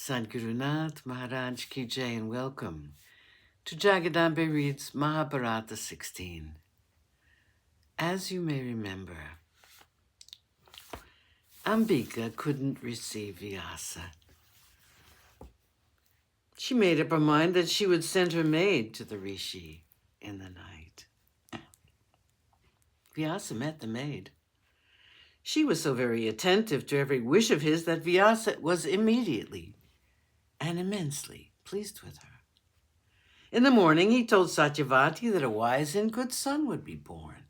Sadgurunath Maharaj Ki Jai, and welcome to Jagadambe Reads Mahabharata 16. As you may remember, Ambika couldn't receive Vyasa. She made up her mind that she would send her maid to the Rishi in the night. Vyasa met the maid. She was so very attentive to every wish of his that Vyasa was immediately and immensely pleased with her. In the morning, he told Satyavati that a wise and good son would be born,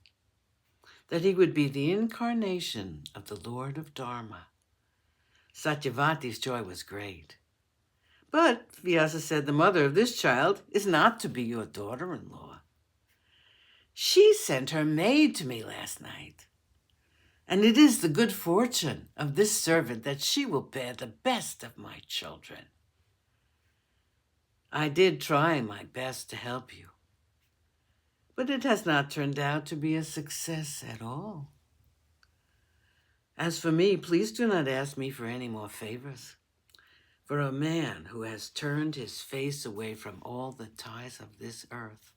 that he would be the incarnation of the Lord of Dharma. Satyavati's joy was great. But, Vyasa said, the mother of this child is not to be your daughter-in-law. She sent her maid to me last night, and it is the good fortune of this servant that she will bear the best of my children. I did try my best to help you, but it has not turned out to be a success at all. As for me, please do not ask me for any more favors. For a man who has turned his face away from all the ties of this earth,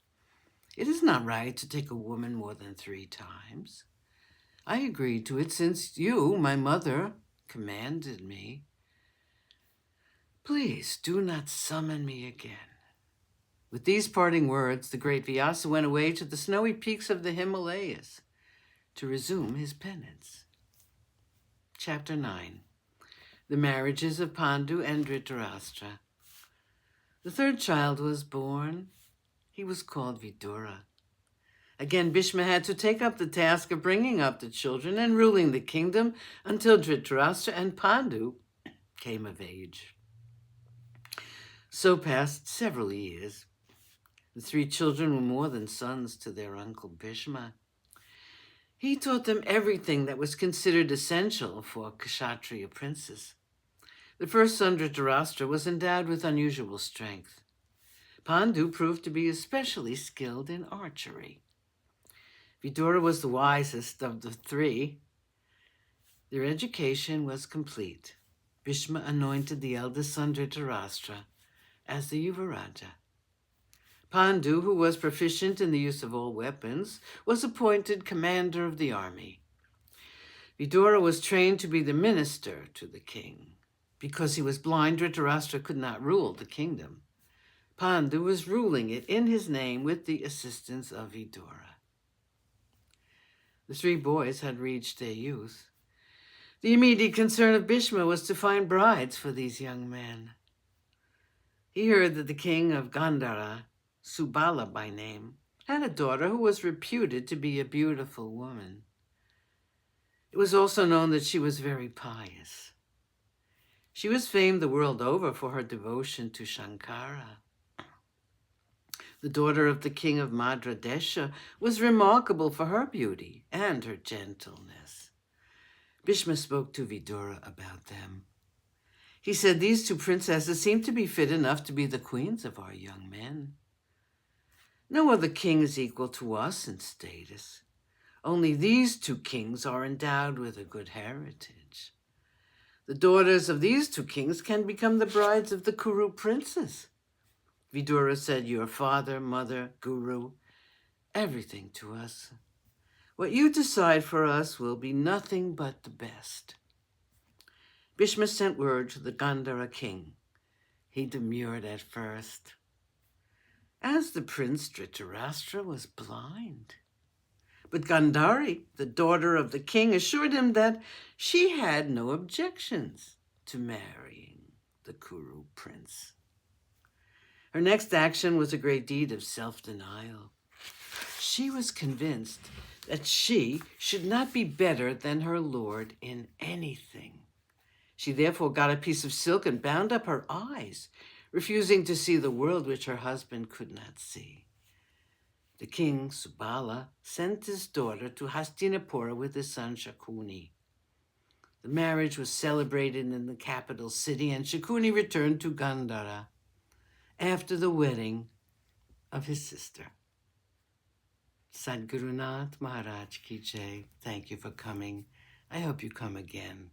it is not right to take a woman more than 3 times. I agreed to it since you, my mother, commanded me. Please do not summon me again. With these parting words, the great Vyasa went away to the snowy peaks of the Himalayas to resume his penance. Chapter 9. The marriages of Pandu and Dhritarashtra. The 3rd child was born. He was called Vidura. Again, Bhishma had to take up the task of bringing up the children and ruling the kingdom until Dhritarashtra and Pandu came of age. So passed several years. The 3 children were more than sons to their uncle Bhishma. He taught them everything that was considered essential for a Kshatriya princess. The first son, Dhritarashtra, was endowed with unusual strength. Pandu proved to be especially skilled in archery. Vidura was the wisest of the 3. Their education was complete. Bhishma anointed the eldest son, Dhritarashtra, as the Yuvaraja. Pandu, who was proficient in the use of all weapons, was appointed commander of the army. Vidura was trained to be the minister to the king. Because he was blind, Dhritarashtra could not rule the kingdom. Pandu was ruling it in his name with the assistance of Vidura. The 3 boys had reached their youth. The immediate concern of Bhishma was to find brides for these young men. He heard that the king of Gandhara, Subala by name, had a daughter who was reputed to be a beautiful woman. It was also known that she was very pious. She was famed the world over for her devotion to Shankara. The daughter of the king of Madra Desha was remarkable for her beauty and her gentleness. Bhishma spoke to Vidura about them. He said, these 2 princesses seem to be fit enough to be the queens of our young men. No other king is equal to us in status. Only these 2 kings are endowed with a good heritage. The daughters of these 2 kings can become the brides of the Kuru princes. Vidura said, your father, mother, guru, everything to us. What you decide for us will be nothing but the best. Bhishma sent word to the Gandhara king. He demurred at first, as the prince Dhritarashtra was blind. But Gandhari, the daughter of the king, assured him that she had no objections to marrying the Kuru prince. Her next action was a great deed of self-denial. She was convinced that she should not be better than her lord in anything. She therefore got a piece of silk and bound up her eyes, refusing to see the world which her husband could not see. The king, Subala, sent his daughter to Hastinapura with his son Shakuni. The marriage was celebrated in the capital city, and Shakuni returned to Gandhara after the wedding of his sister. Sadgurunath Maharaj Ki Jai. Thank you for coming. I hope you come again.